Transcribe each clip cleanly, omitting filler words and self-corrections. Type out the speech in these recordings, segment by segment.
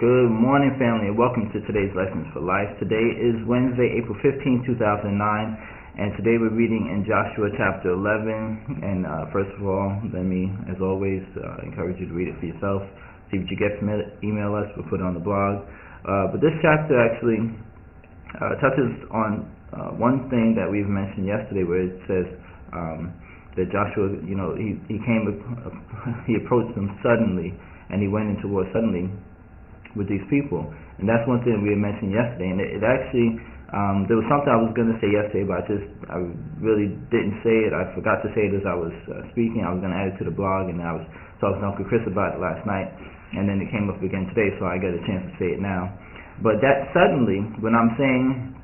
Good morning, family, and welcome to today's Lessons for Life. Today is Wednesday, April 15, 2009, and today we're reading in Joshua chapter 11. And first of all, let me, as always, encourage you to read it for yourself. See what you get from it. Email us. We'll put it on the blog. But this chapter actually touches on one thing that we've mentioned yesterday, where it says that Joshua, he approached them suddenly, and he went into war suddenly with these people. And that's one thing we had mentioned yesterday. And it actually, there was something I was going to say yesterday, but I really didn't say it. I forgot to say it as I was speaking. I was going to add it to the blog, and I was talking to Uncle Chris about it last night, and then it came up again today, so I got a chance to say it now. But that suddenly, when I'm saying,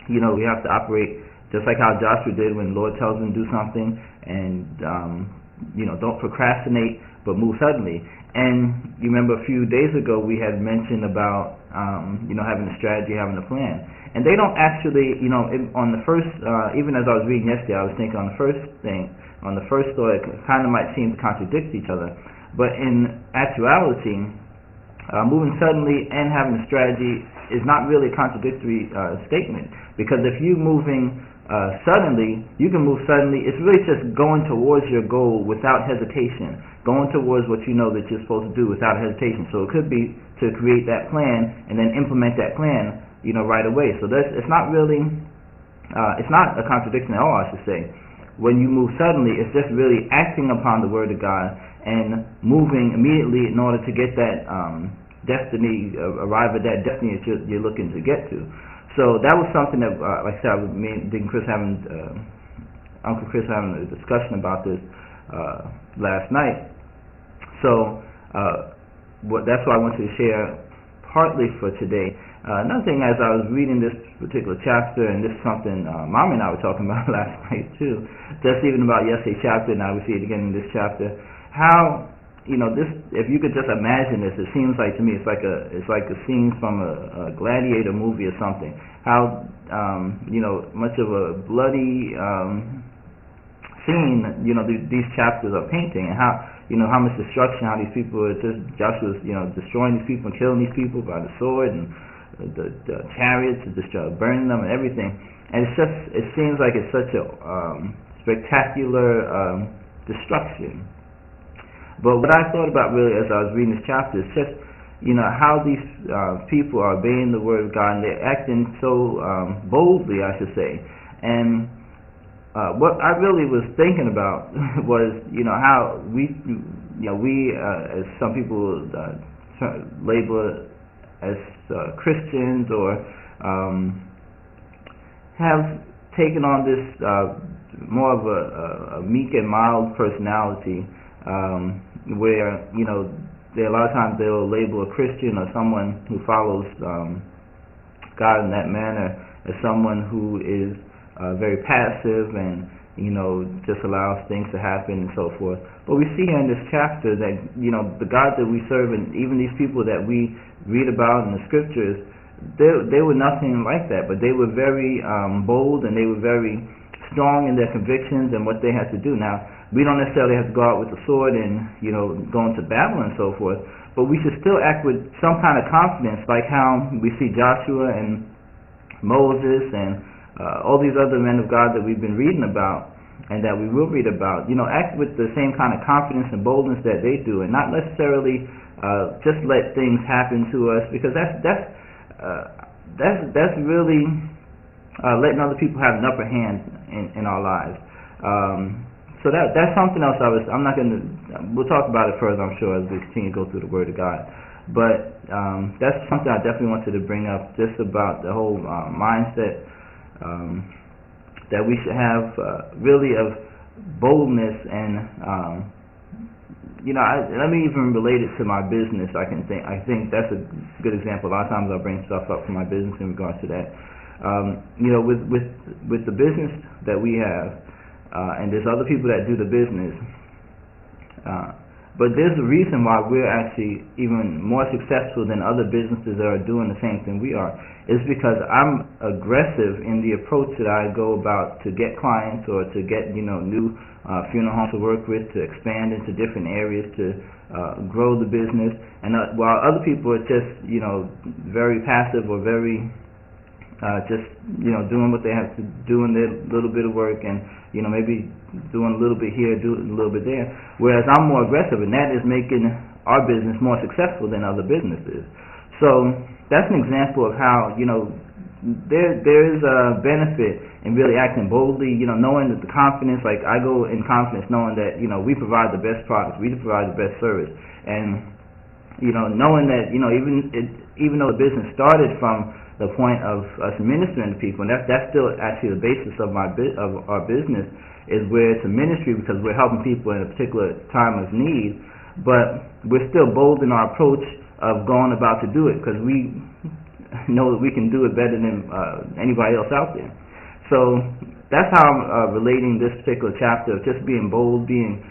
we have to operate just like how Joshua did when the Lord tells him to do something, and don't procrastinate, but move suddenly. And you remember a few days ago we had mentioned about having a strategy, having a plan. And they don't actually, on the first, even as I was reading yesterday, I was thinking on the first thought, it kind of might seem to contradict each other. But in actuality, moving suddenly and having a strategy is not really a contradictory statement, because if you're moving suddenly, you can move suddenly. It's really just going towards your goal without hesitation, going towards what you know that you're supposed to do without hesitation. So it could be to create that plan and then implement that plan, right away. So it's not really, it's not a contradiction at all, I should say. When you move suddenly, it's just really acting upon the Word of God and moving immediately in order to get that destiny, arrive at that destiny that you're looking to get to. So that was something that, like I said, Uncle Chris having a discussion about this last night. So that's what I wanted to share partly for today. Another thing, as I was reading this particular chapter, and this is something Mom and I were talking about last night too, just even about yesterday's chapter, and I would see it again in this chapter, how this, if you could just imagine this, it seems like to me it's like a scene from a gladiator movie or something. How much of a bloody scene these chapters are painting, and how much destruction, how these people are Joshua's destroying these people and killing these people by the sword, and the chariots are just burning them and everything. And it seems like it's such a spectacular destruction. But what I thought about really as I was reading this chapter is just, how these people are obeying the Word of God, and they're acting so boldly, I should say. And what I really was thinking about was, how we as some people label as Christians, or have taken on this more of a meek and mild personality, where a lot of times they'll label a Christian or someone who follows God in that manner as someone who is very passive and just allows things to happen and so forth. But we see here in this chapter that the God that we serve, and even these people that we read about in the scriptures, they were nothing like that, but they were very bold, and they were very strong in their convictions and what they had to do. Now, we don't necessarily have to go out with a sword and go into battle and so forth, but we should still act with some kind of confidence, like how we see Joshua and Moses and all these other men of God that we've been reading about and that we will read about. Act with the same kind of confidence and boldness that they do, and not necessarily just let things happen to us, because that's really letting other people have an upper hand in our lives. So that's something else we'll talk about it further, I'm sure, as we continue to go through the Word of God. But that's something I definitely wanted to bring up, just about the whole mindset that we should have, really, of boldness. And let me even relate it to my business. I think that's a good example. A lot of times I'll bring stuff up for my business in regards to that. With the business that we have, and there's other people that do the business, But there's a reason why we're actually even more successful than other businesses that are doing the same thing we are. It's because I'm aggressive in the approach that I go about to get clients or to get new funeral homes to work with, to expand into different areas, to grow the business. And while other people are just very passive or very just doing what they have to do in their little bit of work, and maybe doing a little bit here, doing a little bit there. Whereas I'm more aggressive, and that is making our business more successful than other businesses. So that's an example of how there is a benefit in really acting boldly. Knowing that the confidence, like I go in confidence, knowing that we provide the best products, we provide the best service, and knowing that even though the business started from the point of us ministering to people, and that's still actually the basis of our business, is where it's a ministry because we're helping people in a particular time of need, but we're still bold in our approach of going about to do it because we know that we can do it better than anybody else out there. So that's how I'm relating this particular chapter of just being bold, being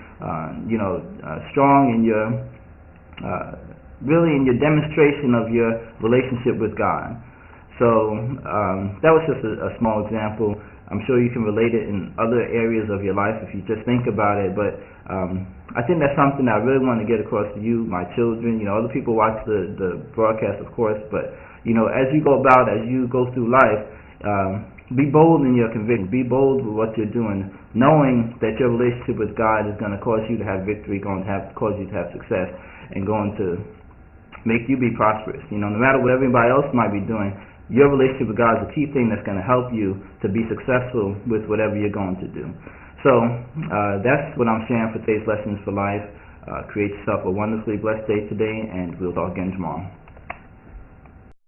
strong in your really in your demonstration of your relationship with God. So that was just a small example. I'm sure you can relate it in other areas of your life if you just think about it. But I think that's something that I really want to get across to you, my children. Other people watch the broadcast, of course. But as you go about, as you go through life, be bold in your conviction. Be bold with what you're doing, knowing that your relationship with God is going to cause you to have victory, going to cause you to have success, and going to make you be prosperous. No matter what everybody else might be doing, your relationship with God is the key thing that's going to help you to be successful with whatever you're going to do. So that's what I'm sharing for today's Lessons for Life. Create yourself a wonderfully blessed day today, and we'll talk again tomorrow.